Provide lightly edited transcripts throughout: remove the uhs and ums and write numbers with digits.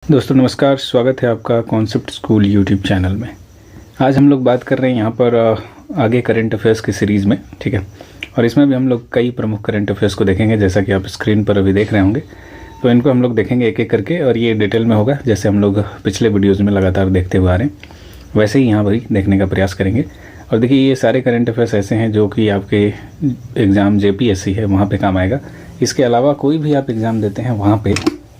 दोस्तों नमस्कार, स्वागत है आपका कॉन्सेप्ट स्कूल यूट्यूब चैनल में। आज हम लोग बात कर रहे हैं यहाँ पर आगे करंट अफेयर्स की सीरीज़ में, ठीक है। और इसमें भी हम लोग कई प्रमुख करंट अफेयर्स को देखेंगे, जैसा कि आप स्क्रीन पर अभी देख रहे होंगे। तो इनको हम लोग देखेंगे एक एक करके, और ये डिटेल में होगा जैसे हम लोग पिछले वीडियोज़ में लगातार देखते हुए आ रहे हैं, वैसे ही यहाँ पर देखने का प्रयास करेंगे। और देखिए, ये सारे करंट अफेयर्स ऐसे हैं जो कि आपके एग्ज़ाम JPSC है वहाँ पे काम आएगा। इसके अलावा कोई भी आप एग्ज़ाम देते हैं वहाँ पे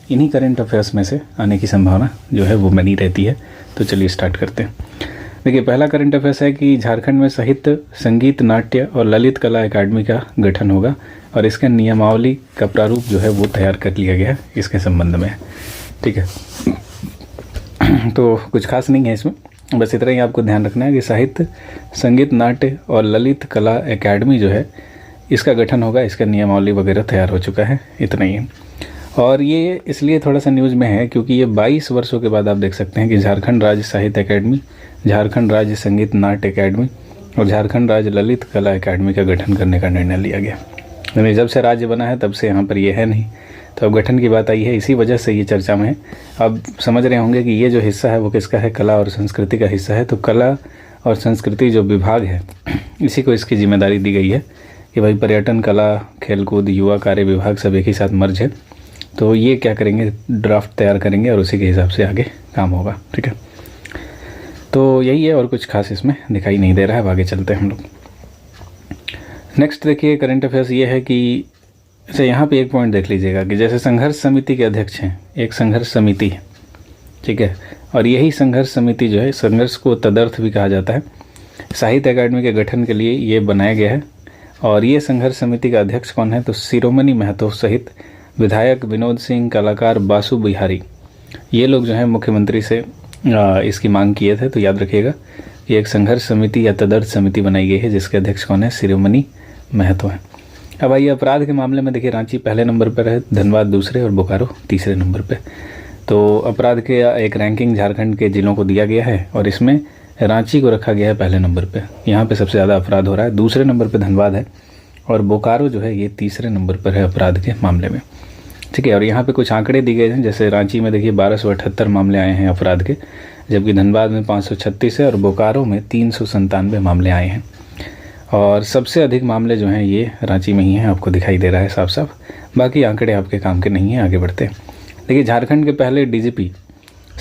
इन्हीं करंट अफेयर्स में से आने की संभावना जो है वो बनी रहती है। तो चलिए स्टार्ट करते हैं। देखिए, पहला करंट अफेयर्स है कि झारखंड में साहित्य, संगीत, नाट्य और ललित कला अकादमी का गठन होगा और इसके नियमावली का प्रारूप जो है वो तैयार कर लिया गया है इसके संबंध में, ठीक है। तो कुछ खास नहीं है इसमें, बस इतना ही आपको ध्यान रखना है कि साहित्य, संगीत, नाट्य और ललित कला अकादमी जो है इसका गठन होगा, इसका नियमावली वगैरह तैयार हो चुका है, इतना ही है। और ये इसलिए थोड़ा सा न्यूज़ में है क्योंकि ये 22 वर्षों के बाद आप देख सकते हैं कि झारखंड राज्य साहित्य अकादमी, झारखंड राज्य संगीत नाट्य अकादमी और झारखंड राज्य ललित कला अकादमी का गठन करने का निर्णय लिया गया। यानी जब से राज्य बना है तब से यहाँ पर ये है नहीं, तो अब गठन की बात आई है, इसी वजह से ये चर्चा में है। अब समझ रहे होंगे कि ये जो हिस्सा है वो किसका है, कला और संस्कृति का हिस्सा है। तो कला और संस्कृति जो विभाग है इसी को इसकी जिम्मेदारी दी गई है कि भाई पर्यटन, कला, खेलकूद, युवा कार्य विभाग सब एक ही साथ मर्ज है। तो ये क्या करेंगे, ड्राफ्ट तैयार करेंगे और उसी के हिसाब से आगे काम होगा, ठीक है। तो यही है और कुछ खास इसमें दिखाई नहीं दे रहा है। अब आगे चलते हैं हम लोग। नेक्स्ट देखिए करंट अफेयर्स ये है कि जैसे यहाँ पे एक पॉइंट देख लीजिएगा कि जैसे संघर्ष समिति के अध्यक्ष हैं, एक संघर्ष समिति है, ठीक है। और यही संघर्ष समिति जो है, संघर्ष को तदर्थ भी कहा जाता है, साहित्य अकादमी के गठन के लिए ये बनाया गया है। और ये संघर्ष समिति का अध्यक्ष कौन है, तो शिरोमणि महतो सहित विधायक विनोद सिंह, कलाकार बासु बिहारी, ये लोग जो हैं मुख्यमंत्री से इसकी मांग किए थे। तो याद रखिएगा ये एक संघर्ष समिति या तदर्थ समिति बनाई गई है जिसके अध्यक्ष कौन है, शिरोमणि महतो है। अब आइए अपराध के मामले में देखिए, रांची पहले नंबर पर है, धनबाद दूसरे और बोकारो तीसरे नंबर पे। तो अपराध के एक रैंकिंग झारखंड के जिलों को दिया गया है और इसमें रांची को रखा गया है पहले नंबर पे। यहाँ पे सबसे ज़्यादा अपराध हो रहा है। दूसरे नंबर पे धनबाद है और बोकारो जो है ये तीसरे नंबर पर है अपराध के मामले में, ठीक है। और यहाँ पे कुछ आंकड़े दिए गए हैं, जैसे रांची में देखिए 1278 मामले आए हैं अपराध के, जबकि धनबाद में 536 है और बोकारो में 397 मामले आए हैं। और सबसे अधिक मामले जो हैं ये रांची में ही हैं, आपको दिखाई दे रहा है साफ साफ। बाकी आंकड़े आपके काम के नहीं हैं। आगे बढ़ते हैं। देखिए, झारखंड के पहले DGP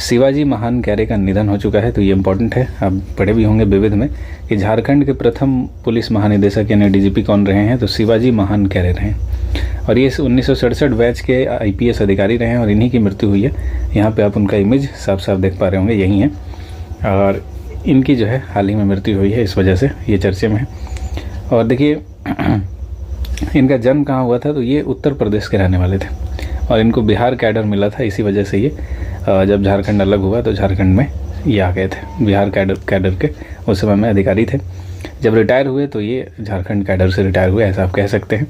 शिवाजी महान कैरे का निधन हो चुका है। तो ये इंपॉर्टेंट है, आप पढ़े भी होंगे विविध में कि झारखंड के प्रथम पुलिस महानिदेशक यानी DGP कौन रहे हैं, तो शिवाजी महान कैरे रहे हैं। और ये 1967 बैच के IPS अधिकारी रहे हैं और इन्हीं की मृत्यु हुई है। यहाँ पे आप उनका इमेज साफ साफ देख पा रहे होंगे, यही है। और इनकी जो है हाल ही में मृत्यु हुई है, इस वजह से ये चर्चे में है। और देखिए इनका जन्म कहाँ हुआ था, तो ये उत्तर प्रदेश के रहने वाले थे और इनको बिहार कैडर मिला था। इसी वजह से ये जब झारखंड अलग हुआ तो झारखंड में ये आ गए थे, बिहार कैडर के उस समय में अधिकारी थे। जब रिटायर हुए तो ये झारखंड कैडर से रिटायर हुए, ऐसा आप कह सकते हैं।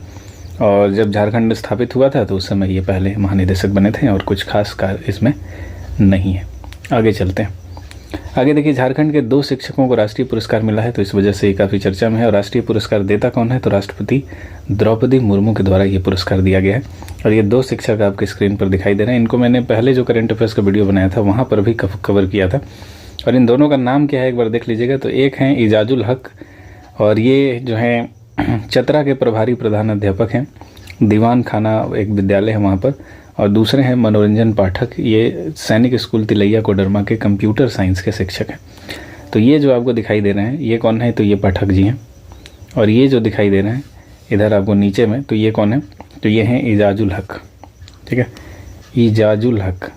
और जब झारखंड स्थापित हुआ था तो उस समय ये पहले महानिदेशक बने थे और कुछ खास कार्य इसमें नहीं है। आगे चलते हैं। आगे देखिए, झारखंड के 2 शिक्षकों को राष्ट्रीय पुरस्कार मिला है, तो इस वजह से ये काफ़ी चर्चा में है। और राष्ट्रीय पुरस्कार देता कौन है, तो राष्ट्रपति द्रौपदी मुर्मू के द्वारा ये पुरस्कार दिया गया है। और ये 2 शिक्षक आपके स्क्रीन पर दिखाई दे रहे हैं। इनको मैंने पहले जो करंट अफेयर्स का वीडियो बनाया था वहाँ पर भी कवर किया था। और इन दोनों का नाम क्या है एक बार देख लीजिएगा। तो एक हैं इजाजुल हक और ये जो हैं चतरा के प्रभारी प्रधानाध्यापक हैं, दीवान खाना एक विद्यालय है वहाँ पर। और दूसरे हैं मनोरंजन पाठक, ये सैनिक स्कूल तिलैया कोडरमा के कंप्यूटर साइंस के शिक्षक हैं। तो ये जो आपको दिखाई दे रहे हैं ये कौन है, तो ये पाठक जी हैं। और ये जो दिखाई दे रहे हैं इधर आपको नीचे में, तो ये कौन है, तो ये हैं इजाजुल हक, ठीक है। इजाजुल हक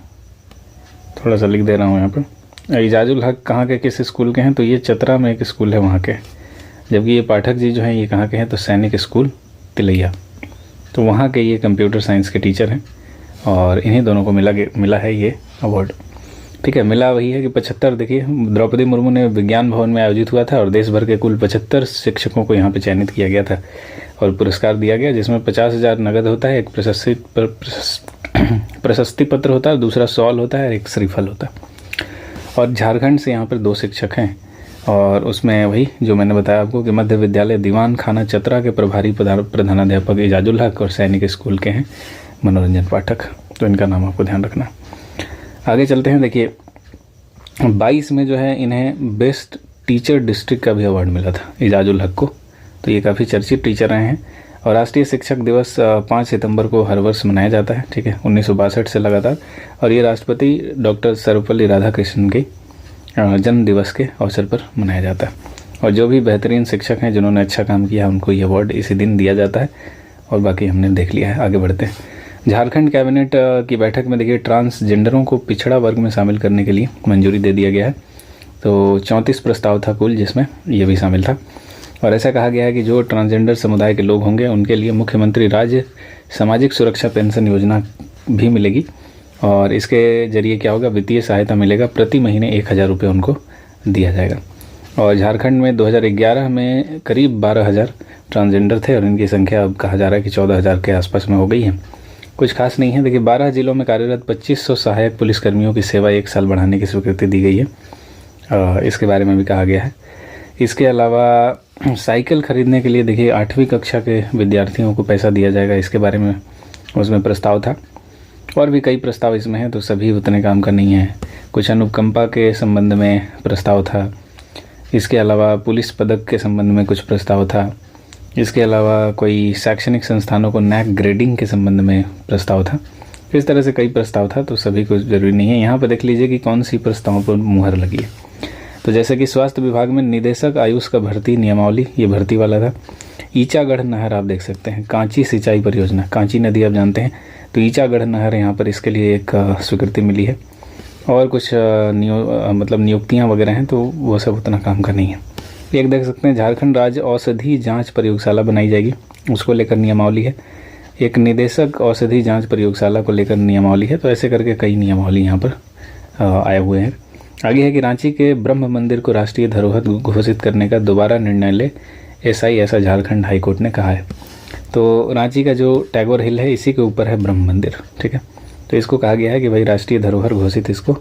थोड़ा सा लिख दे रहा हूँ यहाँ पर। इजाजुल हक कहाँ के, किस स्कूल के हैं, तो ये चतरा में एक स्कूल है वहाँ के। जबकि ये पाठक जी जो हैं ये कहाँ के हैं, तो सैनिक स्कूल तिलैया, तो वहाँ के ये कंप्यूटर साइंस के टीचर हैं। और इन्हीं दोनों को मिला है ये अवार्ड, ठीक है। मिला वही है कि 75, देखिए द्रौपदी मुर्मू ने विज्ञान भवन में आयोजित हुआ था और देश भर के कुल 75 शिक्षकों को यहाँ पे चयनित किया गया था और पुरस्कार दिया गया, जिसमें 50,000 नगद होता है, एक प्रशस्ति पत्र होता है, दूसरा शॉल होता है, एक श्रीफल होता है। और झारखंड से यहाँ पर 2 शिक्षक हैं और उसमें वही जो मैंने बताया आपको कि मध्य विद्यालय दीवान खाना चतरा के प्रभारी प्रधानाध्यापक इजाजुल हक और सैनिक स्कूल के हैं मनोरंजन पाठक। तो इनका नाम आपको ध्यान रखना। आगे चलते हैं। देखिए 22 में जो है इन्हें बेस्ट टीचर डिस्ट्रिक्ट का भी अवार्ड मिला था एजाजुल हक को, तो ये काफ़ी चर्चित टीचर रहे हैं। और राष्ट्रीय शिक्षक दिवस 5 सितंबर को हर वर्ष मनाया जाता है, ठीक है, 1962 से लगातार। और ये राष्ट्रपति डॉक्टर सर्वपल्ली राधाकृष्णन के जन्म दिवस के अवसर पर मनाया जाता है। और जो भी बेहतरीन शिक्षक हैं जिन्होंने अच्छा काम किया उनको ये अवार्ड इसी दिन दिया जाता है। और बाकी हमने देख लिया है, आगे बढ़ते हैं। झारखंड कैबिनेट की बैठक में देखिए ट्रांसजेंडरों को पिछड़ा वर्ग में शामिल करने के लिए मंजूरी दे दिया गया है। तो 34 प्रस्ताव था कुल, जिसमें ये भी शामिल था। और ऐसा कहा गया है कि जो ट्रांसजेंडर समुदाय के लोग होंगे उनके लिए मुख्यमंत्री राज्य सामाजिक सुरक्षा पेंशन योजना भी मिलेगी। और इसके जरिए क्या होगा, वित्तीय सहायता मिलेगा, प्रति महीने 1000 रुपये उनको दिया जाएगा। और झारखंड में 2011 में करीब 12,000 ट्रांसजेंडर थे और इनकी संख्या अब कहा जा रहा है कि 14,000 के आसपास में हो गई है। कुछ खास नहीं है। देखिए 12 जिलों में कार्यरत 2500 सहायक पुलिसकर्मियों की सेवा 1 साल बढ़ाने की स्वीकृति दी गई है, इसके बारे में भी कहा गया है। इसके अलावा साइकिल खरीदने के लिए देखिए 8वीं कक्षा के विद्यार्थियों को पैसा दिया जाएगा, इसके बारे में उसमें प्रस्ताव था। और भी कई प्रस्ताव इसमें हैं, तो सभी उतने काम का नहीं है। कुछ अनुकंपा के संबंध में प्रस्ताव था। इसके अलावा पुलिस पदक के संबंध में कुछ प्रस्ताव था। इसके अलावा कोई शैक्षणिक संस्थानों को नैक ग्रेडिंग के संबंध में प्रस्ताव था। इस तरह से कई प्रस्ताव था, तो सभी को ज़रूरी नहीं है। यहाँ पर देख लीजिए कि कौन सी प्रस्तावों पर मुहर लगी है। तो जैसे कि स्वास्थ्य विभाग में निदेशक आयुष का भर्ती नियमावली, ये भर्ती वाला था। ईचागढ़ नहर आप देख सकते हैं, कांची सिंचाई परियोजना, कांची नदी आप जानते हैं, तो ईचागढ़ नहर यहाँ पर इसके लिए एक स्वीकृति मिली है। और कुछ नियुक्तियाँ वगैरह हैं, तो वो सब उतना काम का नहीं है। एक देख सकते हैं झारखंड राज्य औषधि जांच प्रयोगशाला बनाई जाएगी, उसको लेकर नियमावली है। एक निदेशक औषधि जांच प्रयोगशाला को लेकर नियमावली है। तो ऐसे करके कई नियमावली यहाँ पर आए हुए हैं। आगे है कि रांची के ब्रह्म मंदिर को राष्ट्रीय धरोहर घोषित करने का दोबारा निर्णय ले ऐसा झारखंड हाईकोर्ट ने कहा है। तो रांची का जो टैगोर हिल है इसी के ऊपर है ब्रह्म मंदिर, ठीक है। तो इसको कहा गया है कि भाई राष्ट्रीय धरोहर घोषित इसको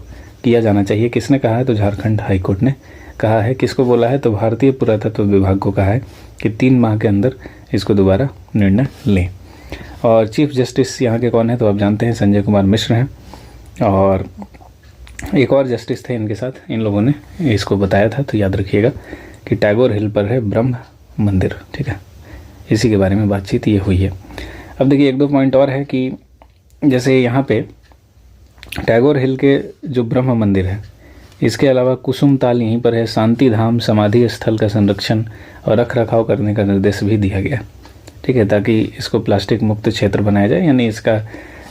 किया जाना चाहिए। किसने कहा है? तो झारखंड हाईकोर्ट ने कहा है। किसको बोला है? तो भारतीय पुरातत्व विभाग को कहा है कि 3 माह के अंदर इसको दोबारा निर्णय लें। और चीफ जस्टिस यहाँ के कौन है? तो आप जानते हैं संजय कुमार मिश्र हैं। और एक और जस्टिस थे इनके साथ, इन लोगों ने इसको बताया था। तो याद रखिएगा कि टैगोर हिल पर है ब्रह्म मंदिर, ठीक है। इसी के बारे में बातचीत ये हुई है। अब देखिए 1-2 पॉइंट और है कि जैसे यहाँ पे टैगोर हिल के जो ब्रह्म मंदिर है, इसके अलावा कुसुम ताल यहीं पर है। शांति धाम समाधि स्थल का संरक्षण और रख रखाव करने का निर्देश भी दिया गया, ठीक है, ताकि इसको प्लास्टिक मुक्त क्षेत्र बनाया जाए। यानी इसका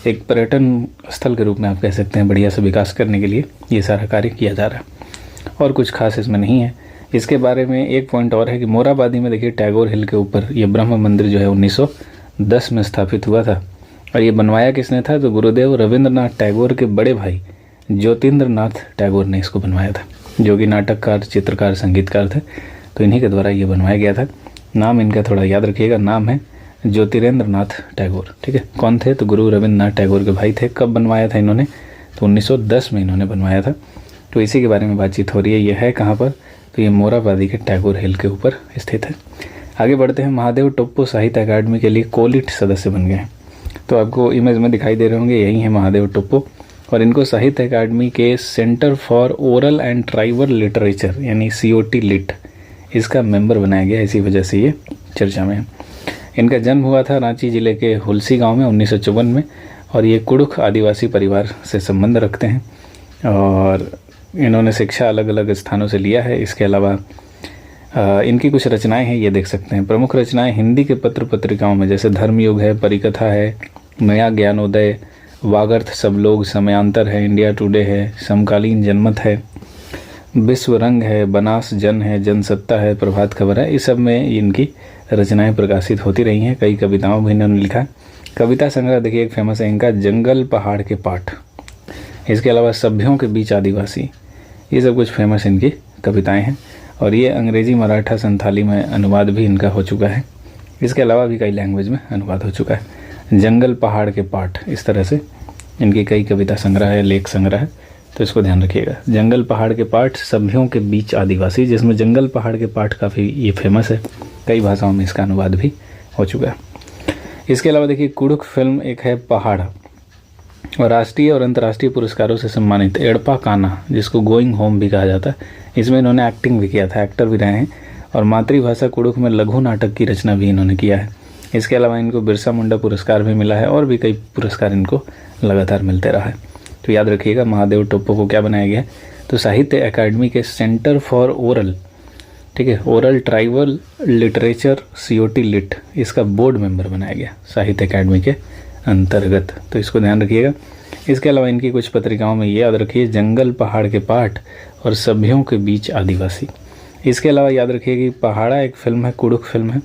एक पर्यटन स्थल के रूप में आप कह सकते हैं, बढ़िया से विकास करने के लिए ये सारा कार्य किया जा रहा है। और कुछ खास इसमें नहीं है। इसके बारे में एक पॉइंट और है कि मोराबादी में देखिए टैगोर हिल के ऊपर ये ब्रह्म मंदिर जो है 1910 में स्थापित हुआ था। और ये बनवाया किसने था? तो गुरुदेव रविंद्रनाथ टैगोर के बड़े भाई ज्योतिन्द्रनाथ टैगोर ने इसको बनवाया था, जो कि नाटककार, चित्रकार, संगीतकार थे। तो इन्हीं के द्वारा ये बनवाया गया था। नाम इनका थोड़ा याद रखिएगा, नाम है ज्योतिरेंद्रनाथ टैगोर, ठीक है। कौन थे? तो गुरु रविंद्रनाथ टैगोर के भाई थे। कब बनवाया था इन्होंने? तो 1910 में इन्होंने बनवाया था। तो इसी के बारे में बातचीत हो रही है। यह है कहाँ पर? तो ये मोराबादी के टैगोर हिल के ऊपर स्थित है। आगे बढ़ते हैं। महादेव टोप्पो साहित्य अकादमी के लिए कोलिट सदस्य बन गए हैं। तो आपको इमेज में दिखाई दे रहे होंगे, यही है महादेव टोप्पो। और इनको साहित्य अकादमी के centre for oral and tribal literature यानी COT लिट इसका मेंबर बनाया गया। इसी वजह से ये चर्चा में है। इनका जन्म हुआ था रांची जिले के हुलसी गांव में 1954 में। और ये कुड़ुख आदिवासी परिवार से संबंध रखते हैं। और इन्होंने शिक्षा अलग अलग स्थानों से लिया है। इसके अलावा इनकी कुछ रचनाएं हैं, ये देख सकते हैं। प्रमुख रचनाएं हिंदी के पत्र पत्रिकाओं में जैसे धर्मयुग है, परिकथा है, नया ज्ञानोदय, वागर्थ, सब लोग, समयांतर है, इंडिया टुडे है, समकालीन जनमत है, विश्व रंग है, बनास जन है, जनसत्ता है, प्रभात खबर है। इस सब में इनकी रचनाएं प्रकाशित होती रही हैं। कई कविताओं भी इन्होंने लिखा। कविता संग्रह देखिए एक फेमस है इनका, जंगल पहाड़ के पाठ। इसके अलावा सभ्यों के बीच आदिवासी, ये सब कुछ फेमस इनकी कविताएं हैं। और ये अंग्रेजी, मराठा, संथाली में अनुवाद भी इनका हो चुका है। इसके अलावा भी कई लैंग्वेज में अनुवाद हो चुका है। जंगल पहाड़ के पाठ, इस तरह से इनकी कई कविता संग्रह है, लेख संग्रह है। तो इसको ध्यान रखिएगा। जंगल पहाड़ के पाठ, सभ्यों के बीच आदिवासी, जिसमें जंगल पहाड़ के पाठ काफ़ी ये फेमस है। कई भाषाओं में इसका अनुवाद भी हो चुका है। इसके अलावा देखिए कुड़ुख फिल्म एक है पहाड़, और राष्ट्रीय और अंतर्राष्ट्रीय पुरस्कारों से सम्मानित एड़पा कान्हा, जिसको गोइंग होम भी कहा जाता है, इसमें इन्होंने एक्टिंग भी किया था, एक्टर भी रहे हैं। और मातृभाषा कुडुख में लघु नाटक की रचना भी इन्होंने किया है। इसके अलावा इनको बिरसा मुंडा पुरस्कार भी मिला है और भी कई पुरस्कार इनको लगातार मिलते रहा है। तो याद रखिएगा महादेव टोप्पो को क्या बनाया गया है, तो साहित्य अकादमी के सेंटर फॉर ओरल, ठीक है, oral tribal literature COT lit, इसका बोर्ड मेंबर बनाया गया साहित्य अकादमी के अंतर्गत। तो इसको ध्यान रखिएगा। इसके अलावा इनकी कुछ पत्रिकाओं में ये याद रखिए, जंगल पहाड़ के पाठ और सभ्यों के बीच आदिवासी। इसके अलावा याद रखिए कि पहाड़ा एक फिल्म है, कुडुख फिल्म है,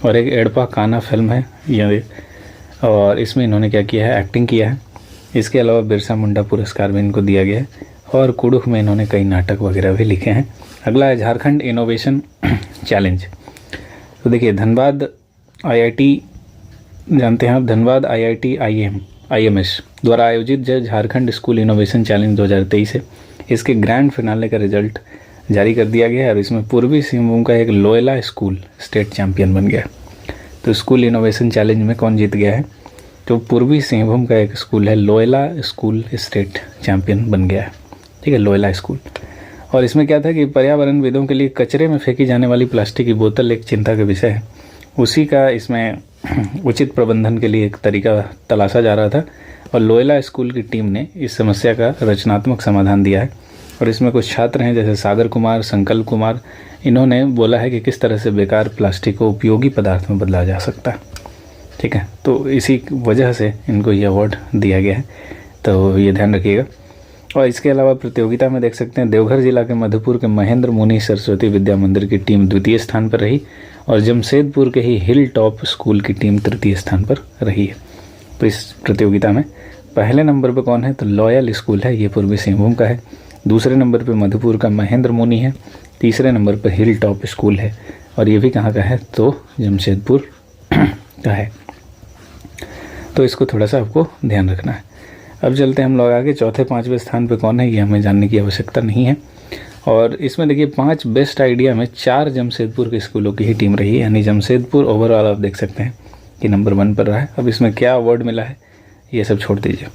और एक एड़पा कान्हा फिल्म है ये, और इसमें इन्होंने क्या किया है, एक्टिंग किया है। इसके अलावा बिरसा मुंडा पुरस्कार भी इनको दिया गया है और कुडुख में इन्होंने कई नाटक वगैरह भी लिखे हैं। अगला है झारखंड इनोवेशन चैलेंज। तो देखिए धनबाद IIT, जानते हैं आप, धनबाद IIT IMS द्वारा आयोजित जो झारखंड स्कूल इनोवेशन चैलेंज 2023 है, इसके ग्रैंड फिनाले का रिजल्ट जारी कर दिया गया है और इसमें पूर्वी सिंहभूम का एक लोयला स्कूल स्टेट चैंपियन बन गया। तो स्कूल इनोवेशन चैलेंज में कौन जीत गया है, तो पूर्वी सिंहभूम का एक स्कूल है लोयला स्कूल स्टेट चैंपियन बन गया है, ठीक है, लोयला स्कूल। और इसमें क्या था कि पर्यावरणविदों के लिए कचरे में फेंकी जाने वाली प्लास्टिक की बोतल एक चिंता का विषय है, उसी का इसमें उचित प्रबंधन के लिए एक तरीका तलाशा जा रहा था और लोयला स्कूल की टीम ने इस समस्या का रचनात्मक समाधान दिया है। और इसमें कुछ छात्र हैं जैसे सागर कुमार, संकल्प कुमार, इन्होंने बोला है कि किस तरह से बेकार प्लास्टिक को उपयोगी पदार्थ में बदला जा सकता है, ठीक है। तो इसी वजह से इनको ये अवार्ड दिया गया है, तो ये ध्यान रखिएगा। और इसके अलावा प्रतियोगिता में देख सकते हैं देवघर जिला के मधुपुर के महेंद्र मुनि सरस्वती विद्या मंदिर की टीम द्वितीय स्थान पर रही और जमशेदपुर के ही हिल टॉप स्कूल की टीम तृतीय स्थान पर रही है। तो इस प्रतियोगिता में पहले नंबर पर कौन है, तो लॉयल स्कूल है, ये पूर्वी सिंहभूम का है। दूसरे नंबर पर मधुपुर का महेंद्र मुनि है। तीसरे नंबर पर हिल टॉप स्कूल है और ये भी कहाँ का है, तो जमशेदपुर का है। तो इसको थोड़ा सा आपको ध्यान रखना है। अब चलते हैं हम लोग आगे, चौथे पाँचवें स्थान पे कौन है ये हमें जानने की आवश्यकता नहीं है। और इसमें देखिए 5 बेस्ट आइडिया में 4 जमशेदपुर के स्कूलों की ही टीम रही है, यानी जमशेदपुर ओवरऑल आप देख सकते हैं कि नंबर 1 पर रहा है। अब इसमें क्या अवार्ड मिला है ये सब छोड़ दीजिए,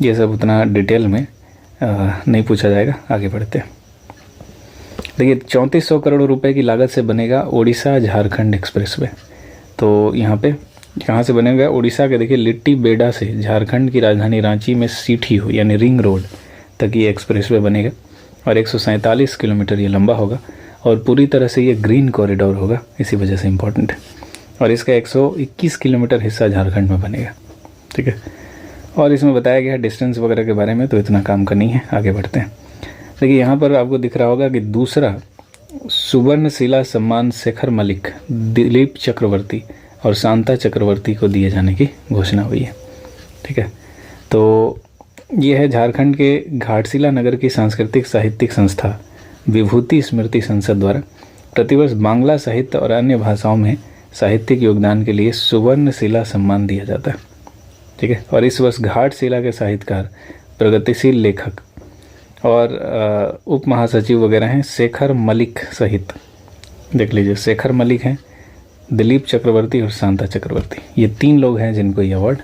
ये सब उतना डिटेल में नहीं पूछा जाएगा। आगे बढ़ते हैं। देखिए 3400 करोड़ रुपए की लागत से बनेगा ओडिशा झारखंड एक्सप्रेसवे। तो यहाँ पे कहाँ से बनेगा, उड़ीसा के देखिए लिट्टी बेड़ा से झारखंड की राजधानी रांची में सीठी हो यानी रिंग रोड तक ये एक्सप्रेसवे बनेगा और 147 किलोमीटर ये लंबा होगा और पूरी तरह से ये ग्रीन कॉरिडोर होगा, इसी वजह से इम्पोर्टेंट है। और इसका 121 किलोमीटर हिस्सा झारखंड में बनेगा, ठीक है। और इसमें बताया गया है डिस्टेंस वगैरह के बारे में, तो इतना काम का नहीं है। आगे बढ़ते हैं। देखिए यहाँ पर आपको दिख रहा होगा कि दूसरा सुवर्णशिला सम्मान शेखर मलिक, दिलीप चक्रवर्ती और शांता चक्रवर्ती को दिए जाने की घोषणा हुई है, ठीक है। तो ये है झारखंड के घाटशिला नगर की सांस्कृतिक साहित्यिक संस्था विभूति स्मृति संसद द्वारा प्रतिवर्ष बांग्ला साहित्य और अन्य भाषाओं में साहित्यिक योगदान के लिए सुवर्णशिला सम्मान दिया जाता है, ठीक है। और इस वर्ष घाटशिला के साहित्यकार, प्रगतिशील लेखक और उप महासचिव वगैरह हैं शेखर मलिक सहित, देख लीजिए शेखर मलिक हैं, दिलीप चक्रवर्ती और शांता चक्रवर्ती, ये 3 लोग हैं जिनको ये अवार्ड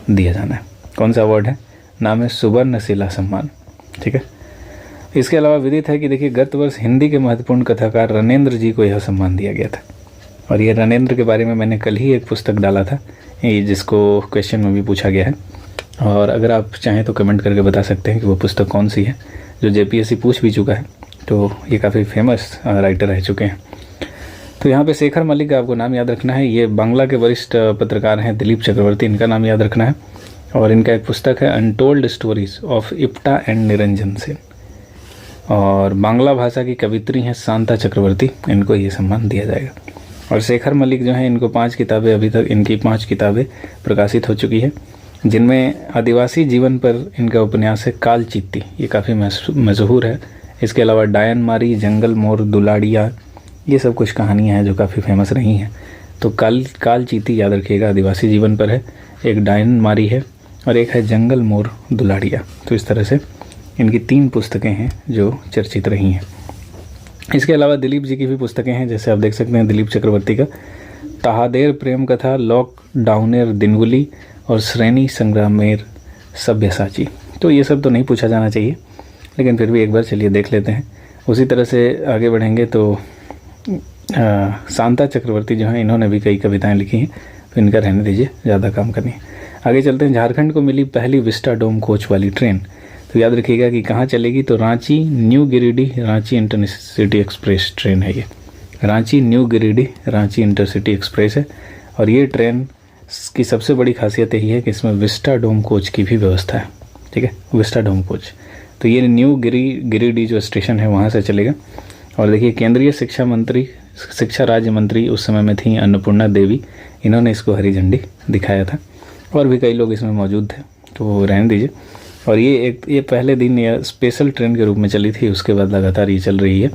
दिया जाना है। कौन सा अवार्ड है, नाम है सुवर्णशिला सम्मान, ठीक है। इसके अलावा विदित है कि देखिए गत वर्ष हिंदी के महत्वपूर्ण कथाकार रणेंद्र जी को यह सम्मान दिया गया था और ये रणेंद्र के बारे में मैंने कल ही एक पुस्तक डाला था, ये जिसको क्वेश्चन में भी पूछा गया है। और अगर आप चाहें तो कमेंट करके बता सकते हैं कि वो पुस्तक कौन सी है, जो JPSC पूछ भी चुका है, तो ये काफ़ी फेमस राइटर रह चुके हैं। तो यहाँ पे शेखर मलिक का आपको नाम याद रखना है। ये बांग्ला के वरिष्ठ पत्रकार हैं दिलीप चक्रवर्ती, इनका नाम याद रखना है। और इनका एक पुस्तक है untold stories of IPTA and Niranjan Sen. और बांग्ला भाषा की कवित्री हैं शांता चक्रवर्ती, इनको ये सम्मान दिया जाएगा। और शेखर मलिक जो हैं, इनको 5 किताबें अभी तक, इनकी 5 किताबें प्रकाशित हो चुकी है, जिनमें आदिवासी जीवन पर इनका उपन्यास है काल चित्ती, ये काफ़ी मशहूर है। इसके अलावा डायन मारी, जंगल मोर, दुलाड़िया, ये सब कुछ कहानियाँ हैं जो काफ़ी फेमस रही हैं। तो काल चीती याद रखिएगा, आदिवासी जीवन पर है, एक डायन मारी है और एक है जंगल मोर दुलाड़िया। तो इस तरह से इनकी 3 पुस्तकें हैं जो चर्चित रही हैं। इसके अलावा दिलीप जी की भी पुस्तकें हैं, जैसे आप देख सकते हैं दिलीप चक्रवर्ती का ताहादेर प्रेम कथा, लॉकडाउनेर दिनगुली और श्रेणी संग्रामेर सब्यसाची। तो ये सब तो नहीं पूछा जाना चाहिए, लेकिन फिर भी एक बार चलिए देख लेते हैं। उसी तरह से आगे बढ़ेंगे तो शांता चक्रवर्ती जो हैं, इन्होंने भी कई कविताएं लिखी हैं, तो इनका रहने दीजिए, ज़्यादा काम करनी है। आगे चलते हैं। झारखंड को मिली पहली विस्टाडोम कोच वाली ट्रेन, तो याद रखिएगा कि कहाँ चलेगी, तो Ranchi new Giridih Ranchi intercity express train है ये। Ranchi new Giridih Ranchi intercity express है। और ये ट्रेन की सबसे बड़ी खासियत यही है कि इसमें विस्टाडोम कोच की भी व्यवस्था है, ठीक है, विस्टाडोम कोच। तो ये न्यू गिरिडीह जो स्टेशन है वहाँ से चलेगा। और देखिए, केंद्रीय शिक्षा राज्य मंत्री उस समय में थी अन्नपूर्णा देवी, इन्होंने इसको हरी झंडी दिखाया था। और भी कई लोग इसमें मौजूद थे, तो रहने दीजिए। और ये पहले दिन ये स्पेशल ट्रेन के रूप में चली थी, उसके बाद लगातार ये चल रही है,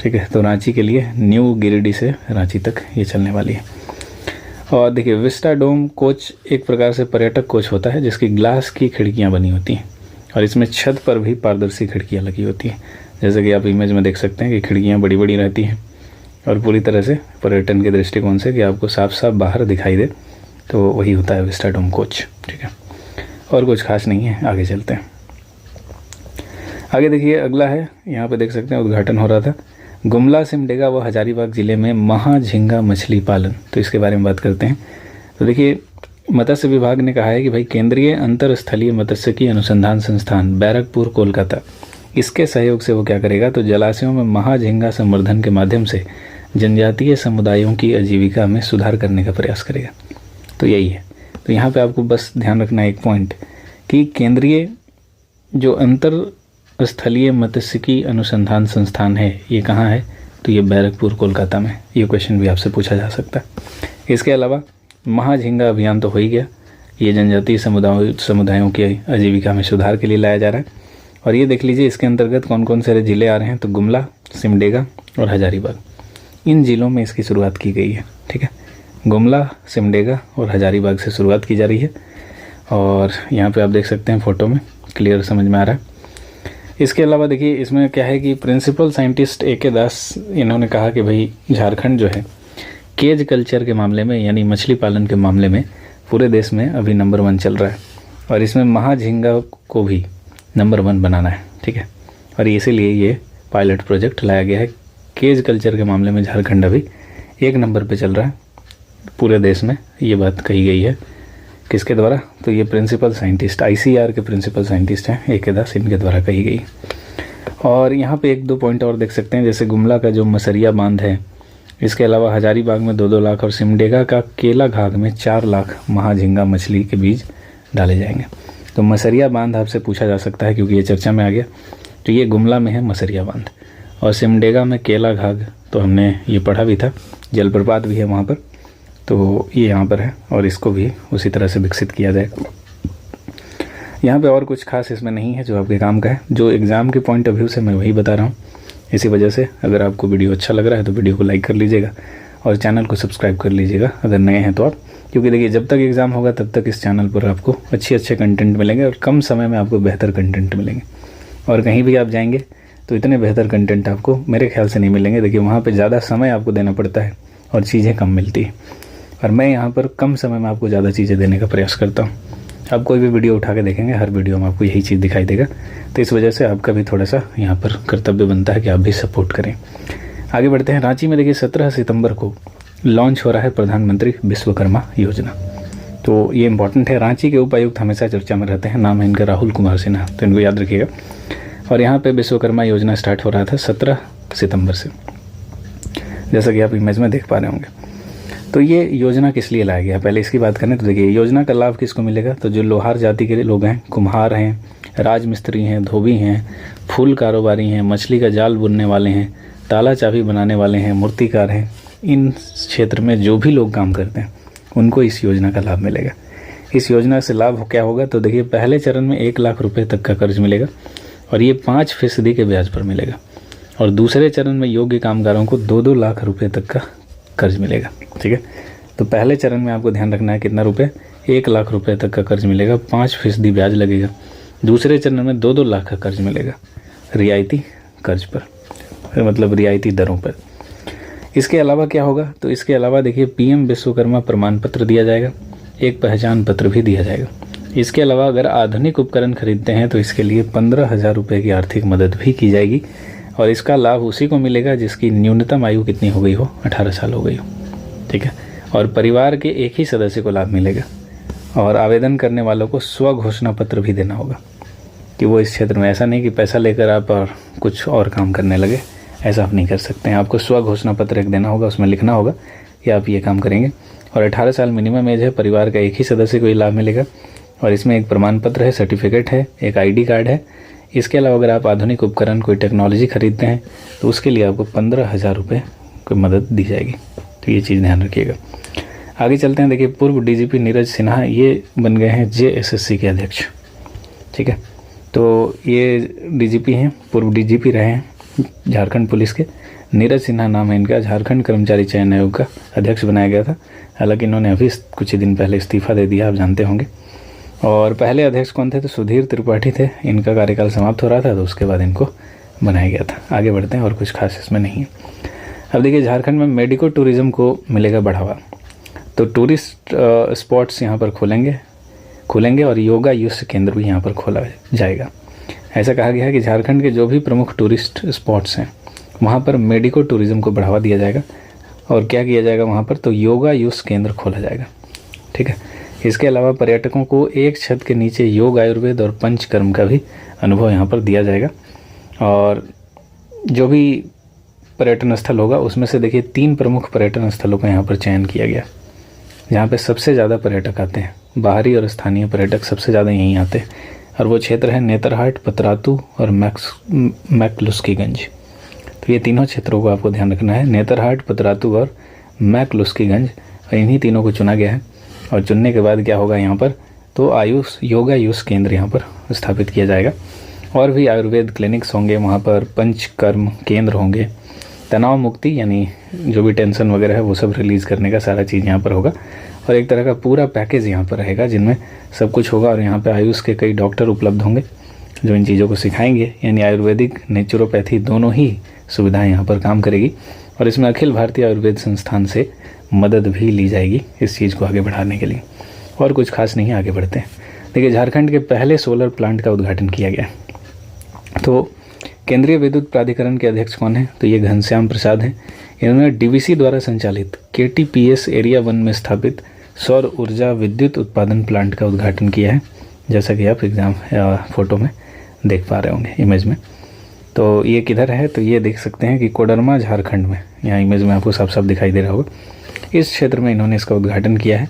ठीक है। तो रांची के लिए न्यू गिरिडीह से रांची तक ये चलने वाली है। और देखिए, विस्टाडोम कोच एक प्रकार से पर्यटक कोच होता है जिसकी ग्लास की खिड़कियाँ बनी होती हैं, और इसमें छत पर भी पारदर्शी खिड़कियाँ लगी होती हैं, जैसे कि आप इमेज में देख सकते हैं कि खिड़कियाँ बड़ी बड़ी रहती हैं और पूरी तरह से पर्यटन के दृष्टिकोण से कि आपको साफ साफ बाहर दिखाई दे, तो वही होता है विस्टाडोम कोच, ठीक है। और कुछ खास नहीं है, आगे चलते हैं। आगे देखिए, अगला है, यहाँ पे देख सकते हैं उद्घाटन हो रहा था गुमला, सिमडेगा व हजारीबाग जिले में महाझींगा मछली पालन, तो इसके बारे में बात करते हैं। तो देखिए, मत्स्य विभाग ने कहा है कि भाई केंद्रीय अंतरस्थलीय मत्स्यिकी अनुसंधान संस्थान बैरकपुर कोलकाता, इसके सहयोग से वो क्या करेगा, तो जलाशयों में महाझींगा संवर्धन के माध्यम से जनजातीय समुदायों की आजीविका में सुधार करने का प्रयास करेगा। तो यही है। तो यहाँ पे आपको बस ध्यान रखना है एक पॉइंट कि केंद्रीय जो अंतरस्थलीय मत्स्यिकी अनुसंधान संस्थान है, ये कहाँ है, तो ये बैरकपुर कोलकाता में। ये क्वेश्चन भी आपसे पूछा जा सकता है। इसके अलावा महाझींगा अभियान तो हो ही गया, ये जनजातीय समुदायों की आजीविका में सुधार के लिए लाया जा रहा है। और ये देख लीजिए, इसके अंतर्गत कौन कौन से ज़िले आ रहे हैं, तो गुमला, सिमडेगा और हजारीबाग, इन ज़िलों में इसकी शुरुआत की गई है, ठीक है। गुमला, सिमडेगा और हजारीबाग से शुरुआत की जा रही है। और यहाँ पे आप देख सकते हैं फ़ोटो में, क्लियर समझ में आ रहा है। इसके अलावा देखिए, इसमें क्या है कि प्रिंसिपल साइंटिस्ट A.K. दास, इन्होंने कहा कि भाई झारखंड जो है केज कल्चर के मामले में, यानी मछली पालन के मामले में पूरे देश में अभी नंबर 1 चल रहा है, और इसमें महाझींगा को भी नंबर 1 बनाना है, ठीक है। और इसीलिए ये पायलट प्रोजेक्ट लाया गया है। केज कल्चर के मामले में झारखंड अभी 1 नंबर पे चल रहा है पूरे देश में, ये बात कही गई है। किसके द्वारा, तो ये प्रिंसिपल साइंटिस्ट, ICAR के प्रिंसिपल साइंटिस्ट हैं A.K. दास, इनके द्वारा कही गई। और यहाँ पे 1-2 पॉइंट और देख सकते हैं, जैसे गुमला का जो मसरिया बांध है, इसके अलावा हजारीबाग में 2-2 लाख और सिमडेगा का केला घाघ में 4 लाख महाझींगा मछली के बीज डाले जाएंगे। तो मसरिया बांध आपसे पूछा जा सकता है क्योंकि ये चर्चा में आ गया। तो ये गुमला में है मसरिया बांध, और सिमडेगा में केला घाघ, तो हमने ये पढ़ा भी था, जलप्रपात भी है वहाँ पर, तो ये यहाँ पर है, और इसको भी उसी तरह से विकसित किया जाएगा। यहाँ पे और कुछ खास इसमें नहीं है जो आपके काम का है, जो एग्ज़ाम के पॉइंट ऑफ व्यू से मैं वही बता रहा हूँ। इसी वजह से अगर आपको वीडियो अच्छा लग रहा है तो वीडियो को लाइक कर लीजिएगा और चैनल को सब्सक्राइब कर लीजिएगा अगर नए हैं तो आप, क्योंकि देखिए जब तक एग्ज़ाम होगा तब तक इस चैनल पर आपको अच्छे कंटेंट मिलेंगे और कम समय में आपको बेहतर कंटेंट मिलेंगे। और कहीं भी आप जाएंगे तो इतने बेहतर कंटेंट आपको मेरे ख्याल से नहीं मिलेंगे। देखिए वहाँ पर ज़्यादा समय आपको देना पड़ता है और चीज़ें कम मिलती है, और मैं यहाँ पर कम समय में आपको ज़्यादा चीज़ें देने का प्रयास करता हूँ। आप कोई भी वीडियो उठा के देखेंगे, हर वीडियो में आपको यही चीज़ दिखाई देगा, तो इस वजह से आपका भी थोड़ा सा यहाँ पर कर्तव्य बनता है कि आप भी सपोर्ट करें। आगे बढ़ते हैं। रांची में देखिए 17 सितंबर को लॉन्च हो रहा है प्रधानमंत्री विश्वकर्मा योजना, तो ये इंपॉर्टेंट है। रांची के उपायुक्त हमेशा चर्चा में रहते हैं, नाम है इनका राहुल कुमार सिन्हा, तो इनको याद रखिएगा। और यहाँ पर विश्वकर्मा योजना स्टार्ट हो रहा था 17 सितंबर से, जैसा कि आप इमेज में देख पा रहे होंगे। तो ये योजना किस लिए लाया गया, पहले इसकी बात करें तो देखिए योजना का लाभ किसको मिलेगा, तो जो लोहार जाति के लोग हैं, कुम्हार हैं, राजमिस्त्री हैं, धोबी हैं, फूल कारोबारी हैं, मछली का जाल बुनने वाले हैं, ताला चाबी बनाने वाले हैं, मूर्तिकार हैं, इन क्षेत्र में जो भी लोग काम करते हैं उनको इस योजना का लाभ मिलेगा। इस योजना से लाभ क्या होगा, तो देखिए पहले चरण में 1 लाख रुपये तक का कर्ज मिलेगा और ये 5% के ब्याज पर मिलेगा, और दूसरे चरण में योग्य कामगारों को 2-2 लाख रुपये तक का कर्ज मिलेगा, ठीक है। तो पहले चरण में आपको ध्यान रखना है कितना रुपए, 1 लाख रुपए तक का कर्ज मिलेगा, 5% ब्याज लगेगा। दूसरे चरण में 2-2 लाख का कर्ज मिलेगा रियायती कर्ज पर, मतलब रियायती दरों पर। इसके अलावा क्या होगा, तो इसके अलावा देखिए PM विश्वकर्मा प्रमाण पत्र दिया जाएगा, एक पहचान पत्र भी दिया जाएगा। इसके अलावा अगर आधुनिक उपकरण खरीदते हैं तो इसके लिए 15,000 रुपये की आर्थिक मदद भी की जाएगी और इसका लाभ उसी को मिलेगा जिसकी न्यूनतम आयु कितनी हो गई हो, 18 साल हो गई हो। ठीक है, और परिवार के एक ही सदस्य को लाभ मिलेगा और आवेदन करने वालों को स्व घोषणा पत्र भी देना होगा कि वो इस क्षेत्र में, ऐसा नहीं कि पैसा लेकर आप और कुछ और काम करने लगे, ऐसा आप नहीं कर सकते हैं। आपको स्व घोषणा पत्र एक देना होगा, उसमें लिखना होगा कि आप ये काम करेंगे और 18 साल मिनिमम एज है, परिवार का एक ही सदस्य को ये लाभ मिलेगा और इसमें एक प्रमाण पत्र है, सर्टिफिकेट है, एक ID कार्ड है। इसके अलावा अगर आप आधुनिक उपकरण कोई टेक्नोलॉजी खरीदते हैं तो उसके लिए आपको 15,000 रुपये की मदद दी जाएगी। तो ये चीज़ ध्यान रखिएगा। आगे चलते हैं। देखिए, पूर्व DGP नीरज सिन्हा ये बन गए हैं JSSC के अध्यक्ष। ठीक है, तो ये DGP हैं, पूर्व DGP रहे हैं झारखंड पुलिस के। नीरज सिन्हा नाम है इनका, झारखंड कर्मचारी चयन आयोग का अध्यक्ष बनाया गया था। हालांकि इन्होंने अभी कुछ ही दिन पहले इस्तीफा दे दिया, आप जानते होंगे। और पहले अध्यक्ष कौन थे? तो सुधीर त्रिपाठी थे। इनका कार्यकाल समाप्त हो रहा था तो उसके बाद इनको बनाया गया था। आगे बढ़ते हैं, और कुछ खास इसमें नहीं है। अब देखिए, झारखंड में मेडिको टूरिज़्म को मिलेगा बढ़ावा, तो टूरिस्ट स्पॉट्स यहाँ पर खुलेंगे और योगा युष्ट केंद्र भी यहाँ पर खोला जाएगा। ऐसा कहा गया है कि झारखंड के जो भी प्रमुख टूरिस्ट स्पॉट्स हैं वहाँ पर मेडिको टूरिज़्म को बढ़ावा दिया जाएगा और क्या किया जाएगा वहाँ पर, तो योगा युष्ट केंद्र खोला जाएगा। ठीक है, इसके अलावा पर्यटकों को एक छत के नीचे योग, आयुर्वेद और पंचकर्म का भी अनुभव यहाँ पर दिया जाएगा। और जो भी पर्यटन स्थल होगा उसमें से देखिए 3 प्रमुख पर्यटन स्थलों का यहाँ पर चयन किया गया, जहाँ पे सबसे ज़्यादा पर्यटक आते हैं। बाहरी और स्थानीय पर्यटक सबसे ज़्यादा यहीं आते हैं और वो क्षेत्र है नेतरहाट, पतरातू और मैकलुस्कीगंज। तो ये तीनों क्षेत्रों को आपको ध्यान रखना है, नेतरहाट, पतरातू और मैकलुस्कीगंज। और इन्हीं तीनों को चुना गया है और चुनने के बाद क्या होगा यहाँ पर, तो योगा युष्ट केंद्र यहाँ पर स्थापित किया जाएगा। और भी आयुर्वेद क्लिनिक्स होंगे वहाँ पर, पंचकर्म केंद्र होंगे, तनाव मुक्ति यानी जो भी टेंशन वगैरह है वो सब रिलीज़ करने का सारा चीज़ यहाँ पर होगा। और एक तरह का पूरा पैकेज यहाँ पर रहेगा जिनमें सब कुछ होगा। और यहाँ पे आयुष के कई डॉक्टर उपलब्ध होंगे जो इन चीज़ों को सिखाएंगे, यानी आयुर्वेदिक, नेचुरोपैथी दोनों ही सुविधाएं यहाँ पर काम करेगी। और इसमें अखिल भारतीय आयुर्वेद संस्थान से मदद भी ली जाएगी इस चीज़ को आगे बढ़ाने के लिए। और कुछ खास नहीं है, आगे बढ़ते हैं। देखिए, झारखंड के पहले सोलर प्लांट का उद्घाटन किया गया। तो केंद्रीय विद्युत प्राधिकरण के अध्यक्ष कौन है? तो ये घनश्याम प्रसाद हैं। इन्होंने DVC द्वारा संचालित KTPS एरिया 1 में स्थापित सौर ऊर्जा विद्युत उत्पादन प्लांट का उद्घाटन किया है, जैसा कि आप फोटो में देख पा रहे होंगे, इमेज में। तो ये किधर है? तो ये देख सकते हैं कि कोडरमा, झारखंड में। यहाँ इमेज में आपको साफ साफ दिखाई दे रहा होगा। इस क्षेत्र में इन्होंने इसका उद्घाटन किया है।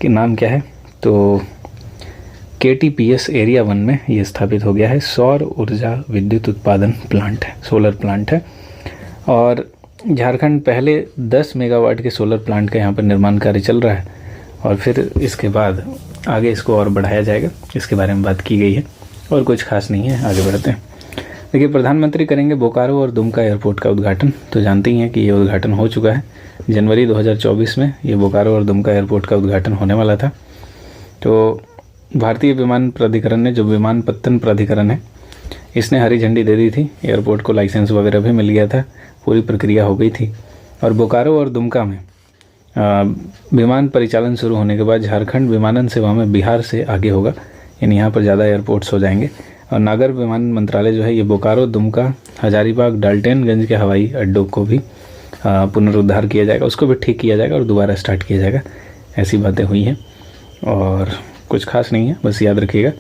कि नाम क्या है? तो KTPS एरिया 1 में ये स्थापित हो गया है। सौर ऊर्जा विद्युत उत्पादन प्लांट है, सोलर प्लांट है। और झारखंड पहले 10 मेगावाट के सोलर प्लांट का यहाँ पर निर्माण कार्य चल रहा है और फिर इसके बाद आगे इसको और बढ़ाया जाएगा, इसके बारे में बात की गई है। और कुछ खास नहीं है, आगे बढ़ते हैं। देखिए, प्रधानमंत्री करेंगे बोकारो और दुमका एयरपोर्ट का उद्घाटन। तो जानते ही हैं कि ये उद्घाटन हो चुका है। जनवरी 2024 में ये बोकारो और दुमका एयरपोर्ट का उद्घाटन होने वाला था। तो भारतीय विमान प्राधिकरण ने, जो विमानपत्तन प्राधिकरण है, इसने हरी झंडी दे दी थी। एयरपोर्ट को लाइसेंस वगैरह भी मिल गया था, पूरी प्रक्रिया हो गई थी। और बोकारो और दुमका में विमान परिचालन शुरू होने के बाद झारखंड विमानन सेवा में बिहार से आगे होगा, यानी यहाँ पर ज़्यादा एयरपोर्ट्स हो जाएंगे। और नागर विमान मंत्रालय जो है ये बोकारो, दुमका, हजारीबाग, डाल्टनगंज के हवाई अड्डों को भी पुनरुद्धार किया जाएगा, उसको भी ठीक किया जाएगा और दोबारा स्टार्ट किया जाएगा। ऐसी बातें हुई हैं और कुछ खास नहीं है। बस याद रखिएगा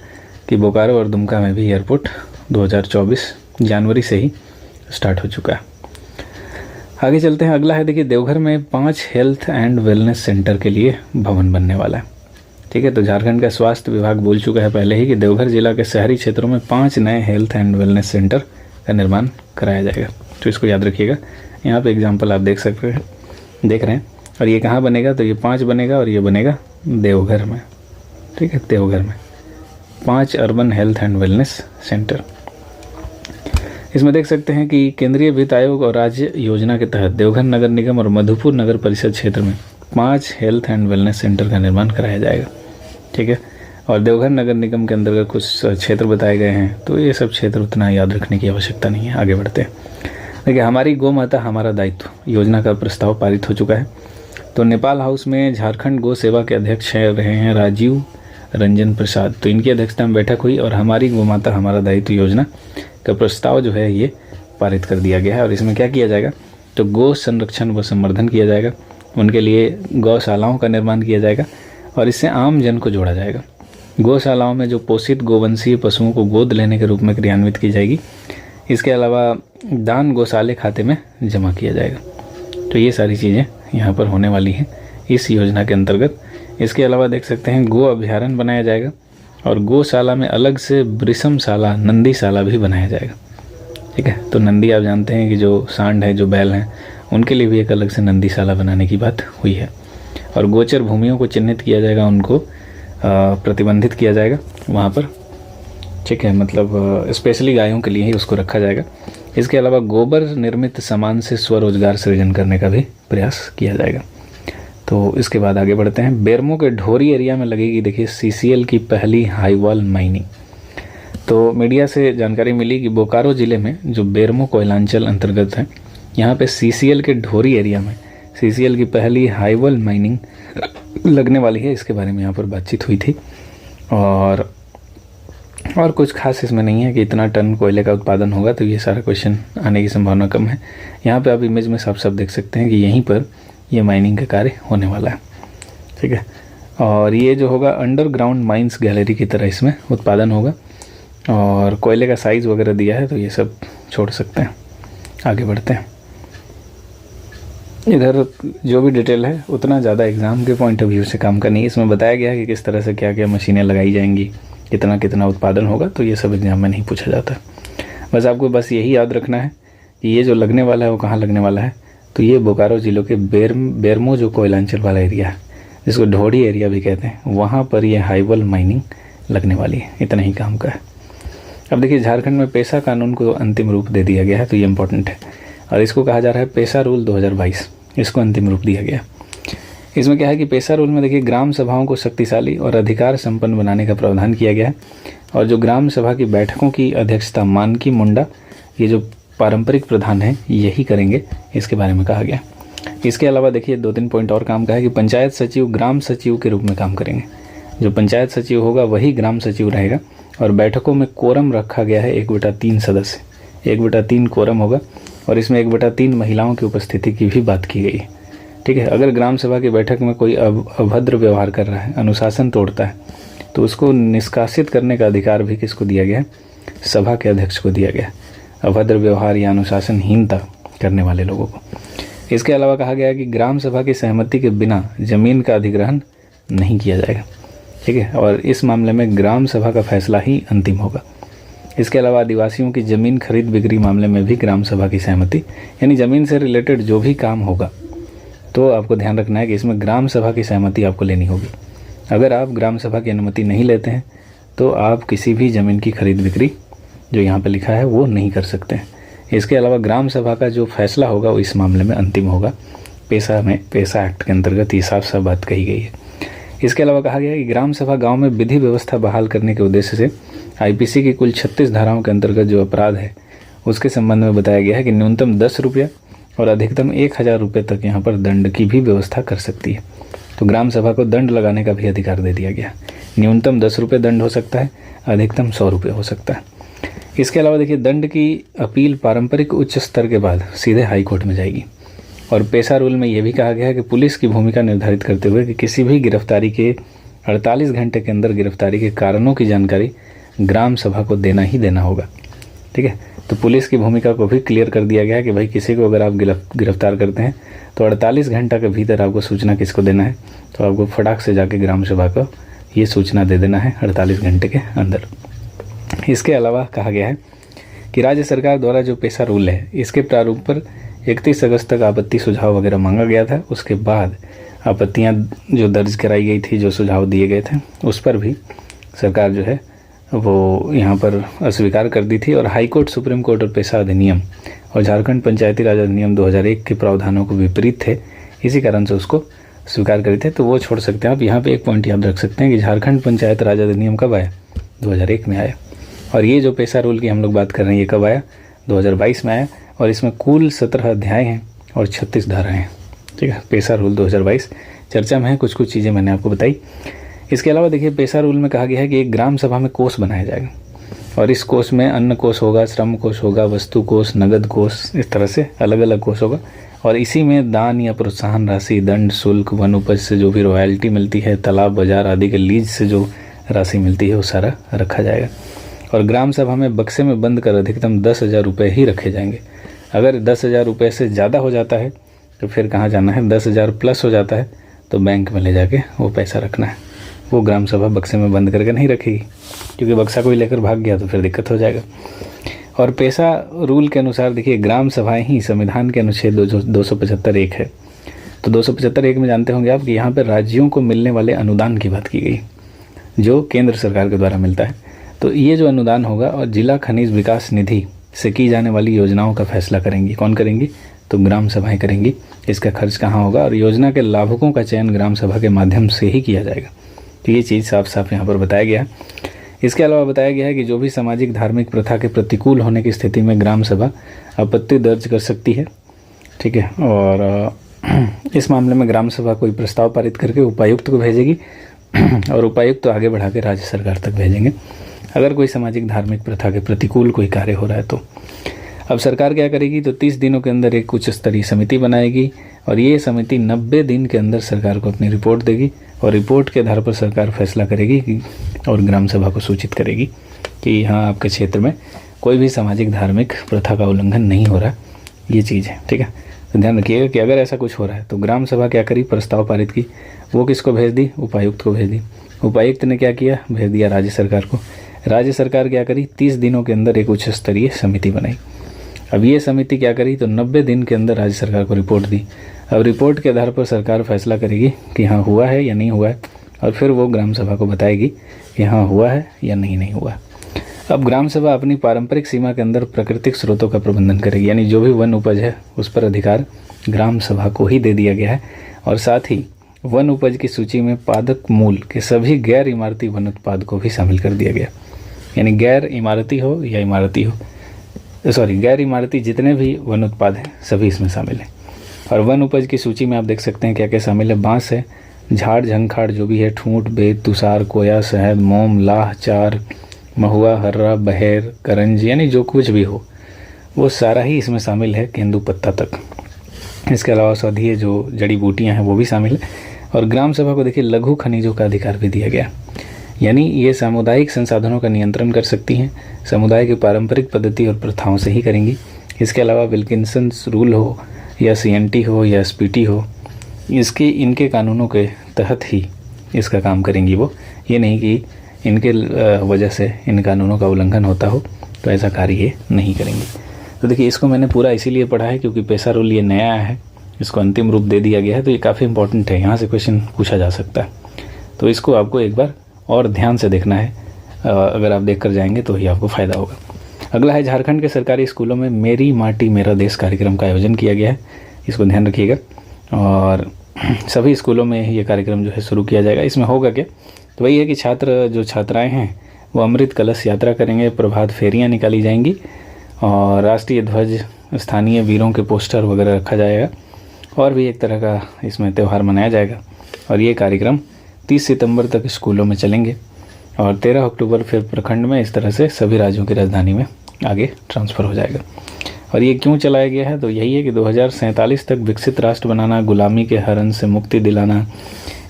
कि बोकारो और दुमका में भी एयरपोर्ट 2024 जनवरी से ही स्टार्ट हो चुका है। आगे चलते हैं। अगला है, देखिए, देवघर में 5 हेल्थ एंड वेलनेस सेंटर के लिए भवन बनने वाला है। ठीक है, तो झारखंड का स्वास्थ्य विभाग बोल चुका है पहले ही कि देवघर जिला के शहरी क्षेत्रों में 5 नए हेल्थ एंड वेलनेस सेंटर का निर्माण कराया जाएगा। तो इसको याद रखिएगा। यहाँ पे एग्जांपल आप देख रहे हैं। और ये कहाँ बनेगा? तो ये 5 बनेगा और ये बनेगा देवघर में। ठीक है, देवघर में 5 urban health and wellness centre. इसमें देख सकते हैं कि केंद्रीय वित्त आयोग और राज्य योजना के तहत देवघर नगर निगम और मधुपुर नगर परिषद क्षेत्र में 5 हेल्थ एंड वेलनेस सेंटर का निर्माण कराया जाएगा। ठीक है, और देवघर नगर निगम के अंतर्गत कुछ क्षेत्र बताए गए हैं, तो ये सब क्षेत्र उतना याद रखने की आवश्यकता नहीं है। आगे बढ़ते हैं। देखिए, हमारी गौ माता हमारा दायित्व योजना का प्रस्ताव पारित हो चुका है। तो नेपाल हाउस में झारखंड गौ सेवा के अध्यक्ष रहे हैं रंजन प्रसाद। तो इनकी अध्यक्षता में बैठक हुई और हमारी गोमाता हमारा दायित्व योजना का प्रस्ताव जो है ये पारित कर दिया गया है। और इसमें क्या किया जाएगा, तो गो संरक्षण व संवर्धन किया जाएगा, उनके लिए गौशालाओं का निर्माण किया जाएगा और इससे आम जन को जोड़ा जाएगा। गौशालाओं में जो पोषित गोवंशीय पशुओं को गोद लेने के रूप में क्रियान्वित की जाएगी। इसके अलावा दान गौशाले खाते में जमा किया जाएगा। तो ये सारी चीज़ें यहाँ पर होने वाली हैं इस योजना के अंतर्गत। इसके अलावा देख सकते हैं गो अभ्यारण्य बनाया जाएगा और गौशाला में अलग से वृषमशाला, नंदीशाला भी बनाया जाएगा। ठीक है, तो नंदी आप जानते हैं कि जो सांड है, जो बैल हैं, उनके लिए भी एक अलग से नंदीशाला बनाने की बात हुई है। और गोचर भूमियों को चिन्हित किया जाएगा, उनको प्रतिबंधित किया जाएगा वहाँ पर। ठीक है, मतलब स्पेशली गायों के लिए ही उसको रखा जाएगा। इसके अलावा गोबर निर्मित सामान से स्वरोजगार सृजन करने का भी प्रयास किया जाएगा। तो इसके बाद आगे बढ़ते हैं। बेरमो के ढोरी एरिया में लगेगी देखिए CCL की पहली हाईवॉल माइनिंग। तो मीडिया से जानकारी मिली कि बोकारो ज़िले में जो बेरमो कोयलांचल अंतर्गत है, यहाँ पे CCL के ढोरी एरिया में CCL की पहली हाईवॉल माइनिंग लगने वाली है। इसके बारे में यहाँ पर बातचीत हुई थी और कुछ खास इसमें नहीं है कि इतना टन कोयले का उत्पादन होगा, तो ये सारा क्वेश्चन आने की संभावना कम है। यहाँ पे आप इमेज में साफ साफ देख सकते हैं कि यहीं पर ये माइनिंग का कार्य होने वाला है। ठीक है, और ये जो होगा अंडरग्राउंड माइंस गैलरी की तरह इसमें उत्पादन होगा और कोयले का साइज़ वगैरह दिया है, तो ये सब छोड़ सकते हैं। आगे बढ़ते हैं। इधर जो भी डिटेल है उतना ज़्यादा एग्ज़ाम के पॉइंट ऑफ व्यू से काम का नहीं है। इसमें बताया गया है कि किस तरह से क्या क्या मशीनें लगाई जाएंगी, कितना कितना उत्पादन होगा, तो ये सब एग्जाम में नहीं पूछा जाता। बस आपको बस यही याद रखना है कि ये जो लगने वाला है वो कहाँ लगने वाला है, तो ये बोकारो ज़िलों के बेरमो जो कोयलांचल वाला एरिया है, जिसको ढोड़ी एरिया भी कहते हैं, वहाँ पर ये हाईवॉल माइनिंग लगने वाली है। इतना ही काम का है। अब देखिए, झारखंड में पेशा कानून को अंतिम रूप दे दिया गया है, तो ये इंपॉर्टेंट है और इसको कहा जा रहा है पेशा रूल 2022। इसको अंतिम रूप दिया गया। इसमें क्या है कि पेशा रूल में देखिए ग्राम सभाओं को शक्तिशाली और अधिकार संपन्न बनाने का प्रावधान किया गया है और जो ग्राम सभा की बैठकों की अध्यक्षता मानकी मुंडा, ये जो पारंपरिक प्रधान है, यही करेंगे, इसके बारे में कहा गया। इसके अलावा देखिए 2-3 पॉइंट और काम का है कि पंचायत सचिव ग्राम सचिव के रूप में काम करेंगे। जो पंचायत सचिव होगा वही ग्राम सचिव रहेगा और बैठकों में कोरम रखा गया है 1/3 सदस्य, 1/3 कोरम होगा और इसमें 1/3 महिलाओं की उपस्थिति की भी बात की गई है। ठीक है, अगर ग्राम सभा की बैठक में कोई अभद्र व्यवहार कर रहा है, अनुशासन तोड़ता है, तो उसको निष्कासित करने का अधिकार भी किसको दिया गया है, सभा के अध्यक्ष को दिया गया, अभद्र व्यवहार या अनुशासनहीनता करने वाले लोगों को। इसके अलावा कहा गया है कि ग्राम सभा की सहमति के बिना जमीन का अधिग्रहण नहीं किया जाएगा। ठीक है, और इस मामले में ग्राम सभा का फैसला ही अंतिम होगा। इसके अलावा आदिवासियों की ज़मीन खरीद बिक्री मामले में भी ग्राम सभा की सहमति, यानी ज़मीन से रिलेटेड जो भी काम होगा, तो आपको ध्यान रखना है कि इसमें ग्राम सभा की सहमति आपको लेनी होगी। अगर आप ग्राम सभा की अनुमति नहीं लेते हैं तो आप किसी भी ज़मीन की खरीद बिक्री, जो यहाँ पे लिखा है, वो नहीं कर सकते हैं। इसके अलावा ग्राम सभा का जो फैसला होगा वो इस मामले में अंतिम होगा। पेशा एक्ट के अंतर्गत ये साफ साफ बात कही गई है। इसके अलावा कहा गया है कि ग्राम सभा गाँव में विधि व्यवस्था बहाल करने के उद्देश्य से IPC की कुल 36 धाराओं के अंतर्गत जो अपराध है उसके संबंध में बताया गया है कि न्यूनतम 10 रुपया और अधिकतम 1000 रुपये तक यहाँ पर दंड की भी व्यवस्था कर सकती है। तो ग्राम सभा को दंड लगाने का भी अधिकार दे दिया गया। न्यूनतम 10 रुपये दंड हो सकता है, अधिकतम 100 रुपये हो सकता है। इसके अलावा देखिए, दंड की अपील पारंपरिक उच्च स्तर के बाद सीधे हाई कोर्ट में जाएगी। और पेशा रूल में यह भी कहा गया है कि पुलिस की भूमिका निर्धारित करते हुए कि किसी भी गिरफ्तारी के 48 घंटे के अंदर गिरफ्तारी के कारणों की जानकारी ग्राम सभा को देना ही देना होगा। ठीक है, तो पुलिस की भूमिका को भी क्लियर कर दिया गया है कि भाई किसी को अगर आप गिरफ्तार करते हैं तो 48 घंटा के भीतर आपको सूचना किसको देना है, तो आपको फटाक से जाके ग्राम सभा को ये सूचना दे देना है 48 घंटे के अंदर। इसके अलावा कहा गया है कि राज्य सरकार द्वारा जो पेशा रूल है, इसके प्रारूप पर 31 अगस्त तक आपत्ति सुझाव वगैरह मांगा गया था। उसके बाद आपत्तियाँ जो दर्ज कराई गई थी, जो सुझाव दिए गए थे, उस पर भी सरकार जो है वो यहाँ पर अस्वीकार कर दी थी और हाई कोर्ट, सुप्रीम कोर्ट और पेशा अधिनियम और झारखंड पंचायती राज अधिनियम 2001 के प्रावधानों को विपरीत थे, इसी कारण से उसको स्वीकार करे थे। तो वो छोड़ सकते हैं आप। यहाँ पे एक पॉइंट याद रख सकते हैं कि झारखंड पंचायत राज अधिनियम कब आया, 2001 में आया। और ये जो पेशा रूल की हम लोग बात कर रहे हैं, ये कब आया, 2022 में आया। और इसमें कुल 17 अध्याय हैं और 36 धाराएँ हैं। ठीक है, पेशा रूल 2022 चर्चा में है, कुछ चीज़ें मैंने आपको बताई। इसके अलावा देखिए पेशा रूल में कहा गया है कि एक ग्राम सभा में कोष बनाया जाएगा और इस कोष में अन्न कोष होगा, श्रम कोष होगा, वस्तु कोष, नगद कोष, इस तरह से अलग अलग कोष होगा और इसी में दान या प्रोत्साहन राशि, दंड, शुल्क, वन उपज से जो भी रॉयल्टी मिलती है, तालाब, बाजार आदि के लीज से जो राशि मिलती है वो सारा रखा जाएगा। और ग्राम सभा में बक्से में बंद कर अधिकतम 10,000 रुपये ही रखे जाएंगे। अगर 10,000 रुपये से ज़्यादा हो जाता है तो फिर कहाँ जाना है, 10,000 प्लस हो जाता है तो बैंक में ले जाके वो पैसा रखना है। वो ग्राम सभा बक्से में बंद करके नहीं रखेगी, क्योंकि बक्सा कोई लेकर भाग गया तो फिर दिक्कत हो जाएगा। और पेशा रूल के अनुसार देखिए ग्राम सभाएं ही संविधान के अनुच्छेद 275(1) है। तो 275(1) में जानते होंगे आप कि यहाँ पर राज्यों को मिलने वाले अनुदान की बात की गई, जो केंद्र सरकार के द्वारा मिलता है। तो ये जो अनुदान होगा और जिला खनिज विकास निधि से की जाने वाली योजनाओं का फैसला करेंगी। कौन करेंगी? तो ग्राम सभाएं करेंगी। इसका खर्च कहाँ होगा और योजना के लाभुकों का चयन ग्राम सभा के माध्यम से ही किया जाएगा। तो ये चीज़ साफ साफ यहाँ पर बताया गया है। इसके अलावा बताया गया है कि जो भी सामाजिक धार्मिक प्रथा के प्रतिकूल होने की स्थिति में ग्राम सभा आपत्ति दर्ज कर सकती है, ठीक है। और इस मामले में ग्राम सभा कोई प्रस्ताव पारित करके उपायुक्त को भेजेगी और उपायुक्त तो आगे बढ़ा के राज्य सरकार तक भेजेंगे अगर कोई सामाजिक धार्मिक प्रथा के प्रतिकूल कोई कार्य हो रहा है तो। अब सरकार क्या करेगी, तो 30 दिनों के अंदर एक उच्च स्तरीय समिति बनाएगी और ये समिति 90 दिन के अंदर सरकार को अपनी रिपोर्ट देगी और रिपोर्ट के आधार पर सरकार फैसला करेगी और ग्राम सभा को सूचित करेगी कि यहाँ आपके क्षेत्र में कोई भी सामाजिक धार्मिक प्रथा का उल्लंघन नहीं हो रहा। ये चीज़ है, ठीक है। तो ध्यान रखिएगा कि अगर ऐसा कुछ हो रहा है तो ग्राम सभा क्या करी, प्रस्ताव पारित की। वो किसको भेज दी? उपायुक्त को भेज दी। उपायुक्त ने क्या किया, भेज दिया राज्य सरकार को। राज्य सरकार क्या करी, 30 दिनों के अंदर एक उच्च स्तरीय समिति बनाई। अब ये समिति क्या करी, तो 90 दिन के अंदर राज्य सरकार को रिपोर्ट दी। अब रिपोर्ट के आधार पर सरकार फैसला करेगी कि हाँ हुआ है या नहीं हुआ है और फिर वो ग्राम सभा को बताएगी कि हाँ हुआ है या नहीं हुआ। अब ग्राम सभा अपनी पारंपरिक सीमा के अंदर प्राकृतिक स्रोतों का प्रबंधन करेगी, यानी जो भी वन उपज है उस पर अधिकार ग्राम सभा को ही दे दिया गया है। और साथ ही वन उपज की सूची में पादप मूल के सभी गैर इमारती वन उत्पाद को भी शामिल कर दिया गया, यानी गैर इमारती हो या इमारती हो, गैर इमारती जितने भी वन उत्पाद हैं सभी इसमें शामिल हैं। और वन उपज की सूची में आप देख सकते हैं क्या क्या शामिल है। बांस है, झाड़ झंखाड़ जो भी है, ठूंठ, बेत, तुषार, कोया, शहद, मोम, लाह, चार, महुआ, हर्रा, बहेर, करंज, यानी जो कुछ भी हो वो सारा ही इसमें शामिल है, केंदू पत्ता तक। इसके अलावा औषधीय जो जड़ी बूटियाँ हैं वो भी शामिल है। और ग्राम सभा को देखिए लघु खनिजों का अधिकार भी दिया गया, यानी ये सामुदायिक संसाधनों का नियंत्रण कर सकती हैं, समुदाय की पारंपरिक पद्धति और प्रथाओं से ही करेंगी। इसके अलावा विल्किंसन रूल हो या CNT हो या SPT हो, इनके कानूनों के तहत ही इसका काम करेंगी वो। ये नहीं कि इनके वजह से इन कानूनों का उल्लंघन होता हो तो ऐसा कार्य ये नहीं करेंगी। तो देखिए इसको मैंने पूरा इसीलिए पढ़ा है क्योंकि पेशा रूल ये नया है, इसको अंतिम रूप दे दिया गया है, तो ये काफ़ी इंपॉर्टेंट है, यहाँ से क्वेश्चन पूछा जा सकता है। तो इसको आपको एक बार और ध्यान से देखना है, अगर आप देख कर जाएंगे तो ही आपको फ़ायदा होगा। अगला है झारखंड के सरकारी स्कूलों में मेरी माटी मेरा देश कार्यक्रम का आयोजन किया गया है, इसको ध्यान रखिएगा। और सभी स्कूलों में ये कार्यक्रम जो है शुरू किया जाएगा। इसमें होगा क्या, तो वही है कि छात्राएं हैं वो अमृत कलश यात्रा करेंगे, प्रभात फेरियाँ निकाली जाएंगी और राष्ट्रीय ध्वज, स्थानीय वीरों के पोस्टर वगैरह रखा जाएगा और भी एक तरह का इसमें त्यौहार मनाया जाएगा। और ये कार्यक्रम 30 सितंबर तक स्कूलों में चलेंगे और 13 अक्टूबर फिर प्रखंड में, इस तरह से सभी राज्यों की राजधानी में आगे ट्रांसफ़र हो जाएगा। और ये क्यों चलाया गया है, तो यही है कि 2047 तक विकसित राष्ट्र बनाना, गुलामी के हरण से मुक्ति दिलाना,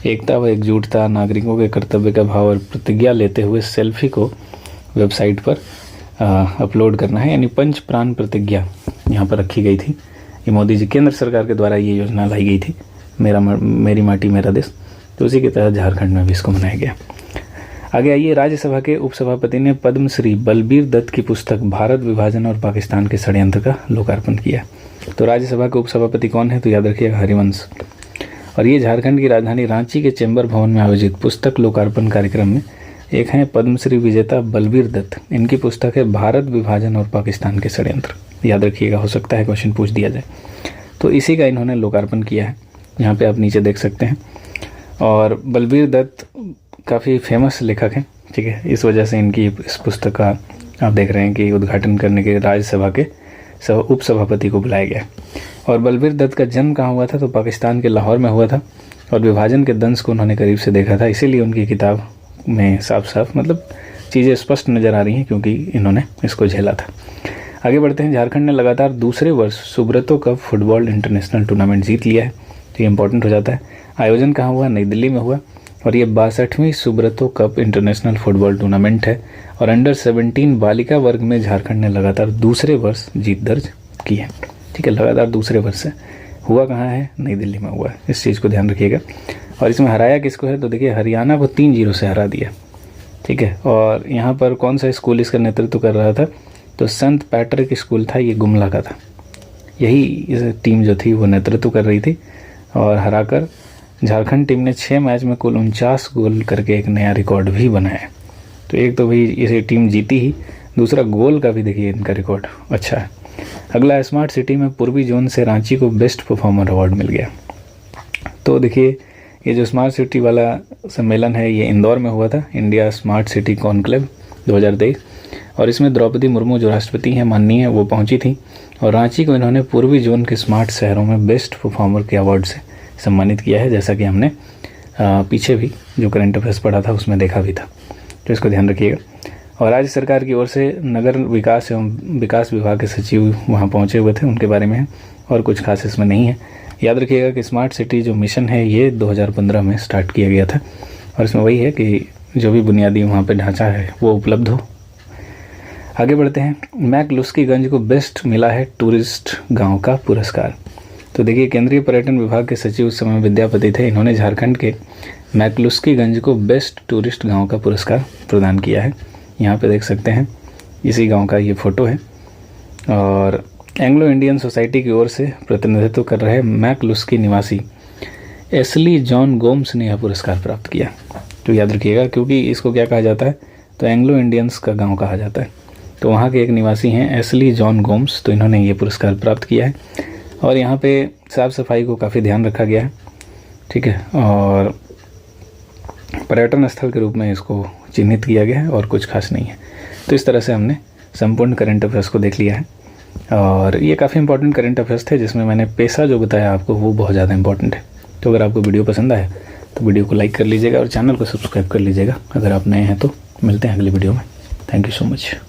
एकता व एकजुटता, नागरिकों के कर्तव्य का भाव और प्रतिज्ञा लेते हुए सेल्फी को वेबसाइट पर अपलोड करना है, यानी पंच प्राण प्रतिज्ञा यहाँ पर रखी गई थी। ये मोदी जी केंद्र सरकार के द्वारा ये योजना लाई गई थी, मेरी माटी मेरा देश। तो उसी के तहत झारखंड में भी इसको मनाया गया। आगे आइए, राज्यसभा के उपसभापति ने पद्मश्री बलबीर दत्त की पुस्तक भारत विभाजन और पाकिस्तान के षड्यंत्र का लोकार्पण किया। तो राज्यसभा के उपसभापति कौन है, तो याद रखिएगा हरिवंश। और ये झारखंड की राजधानी रांची के चैम्बर भवन में आयोजित पुस्तक लोकार्पण कार्यक्रम में एक हैं पद्मश्री विजेता बलबीर दत्त। इनकी पुस्तक है भारत विभाजन और पाकिस्तान के षड्यंत्र, याद रखिएगा, हो सकता है क्वेश्चन पूछ दिया जाए। तो इसी का इन्होंने लोकार्पण किया है, यहाँ पे आप नीचे देख सकते हैं। और बलबीर दत्त काफ़ी फेमस लेखक हैं, ठीक है, इस वजह से इनकी इस पुस्तक का आप देख रहे हैं कि उद्घाटन करने के राज्यसभा के उपसभापति को बुलाया गया। और बलबीर दत्त का जन्म कहाँ हुआ था, तो पाकिस्तान के लाहौर में हुआ था और विभाजन के दंश को उन्होंने करीब से देखा था, इसीलिए उनकी किताब में साफ साफ मतलब चीज़ें स्पष्ट नज़र आ रही हैं, क्योंकि इन्होंने इसको झेला था। आगे बढ़ते हैं। झारखंड ने लगातार दूसरे वर्ष Subroto cup football international tournament जीत लिया है, तो ये इंपॉर्टेंट हो जाता है। आयोजन कहाँ हुआ? नई दिल्ली में हुआ, और ये 62वीं Subroto cup international football tournament है। और अंडर 17 बालिका वर्ग में झारखंड ने लगातार दूसरे वर्ष जीत दर्ज की है। ठीक है, लगातार दूसरे वर्ष से हुआ कहाँ है? नई दिल्ली में हुआ है, इस चीज़ को ध्यान रखिएगा। और इसमें हराया किसको है? तो देखिए हरियाणा को 3-0 से हरा दिया। ठीक है, और यहाँ पर कौन सा स्कूल इसका नेतृत्व कर रहा था? तो संत पैट्रिक स्कूल था, ये गुमला का था। यही टीम जो थी वो नेतृत्व कर रही थी, और हराकर झारखंड टीम ने 6 मैच में कुल 49 गोल करके एक नया रिकॉर्ड भी बनाया। तो एक तो भाई ये टीम जीती ही, दूसरा गोल का भी देखिए इनका रिकॉर्ड अच्छा है। अगला स्मार्ट सिटी में पूर्वी जोन से रांची को बेस्ट परफॉर्मर अवार्ड मिल गया। तो देखिए ये जो स्मार्ट सिटी वाला सम्मेलन है ये इंदौर में हुआ था, इंडिया स्मार्ट सिटी कॉन्क्लेव 2023, और इसमें द्रौपदी मुर्मू जो राष्ट्रपति हैं माननीय वो पहुंची थी, और रांची को इन्होंने पूर्वी जोन के स्मार्ट शहरों में बेस्ट परफॉर्मर के अवार्ड से सम्मानित किया है, जैसा कि हमने पीछे भी जो करंट अफेयर्स पढ़ा था उसमें देखा भी था, तो इसको ध्यान रखिएगा। और राज्य सरकार की ओर से नगर विकास एवं विकास विभाग के सचिव वहाँ पहुँचे हुए थे, उनके बारे में है, और कुछ खास इसमें नहीं है। याद रखिएगा कि स्मार्ट सिटी जो मिशन है ये 2015 में स्टार्ट किया गया था, और इसमें वही है कि जो भी बुनियादी वहाँ पे ढांचा है वो उपलब्ध हो। आगे बढ़ते हैं। मैकलुस्कीगंज को बेस्ट मिला है टूरिस्ट गांव का पुरस्कार। तो देखिए केंद्रीय पर्यटन विभाग के सचिव उस समय विद्यापति थे, इन्होंने झारखंड के मैकलुस्कीगंज को बेस्ट टूरिस्ट गांव का पुरस्कार प्रदान किया है। यहाँ पे देख सकते हैं इसी गांव का ये फोटो है, और एंग्लो इंडियन सोसाइटी की ओर से प्रतिनिधित्व कर रहे मैकलुस्की निवासी एसली जॉन गोम्स ने यह पुरस्कार प्राप्त किया। तो याद रखिएगा, क्योंकि इसको क्या कहा जाता है? तो एंग्लो इंडियंस का गांव कहा जाता है। तो वहाँ के एक निवासी हैं एसली जॉन गोम्स, तो इन्होंने ये पुरस्कार प्राप्त किया है। और यहाँ पे साफ़ सफाई को काफ़ी ध्यान रखा गया है। ठीक है, और पर्यटन स्थल के रूप में इसको चिन्हित किया गया है, और कुछ खास नहीं है। तो इस तरह से हमने संपूर्ण करंट अफेयर्स को देख लिया है, और ये काफ़ी इंपॉर्टेंट करंट अफेयर्स थे, जिसमें मैंने पेशा जो बताया आपको वो बहुत ज़्यादा इंपॉर्टेंट है। तो अगर आपको वीडियो पसंद आया तो वीडियो को लाइक कर लीजिएगा, और चैनल को सब्सक्राइब कर लीजिएगा अगर आप नए हैं तो। मिलते हैं अगली वीडियो में। Thank you so much.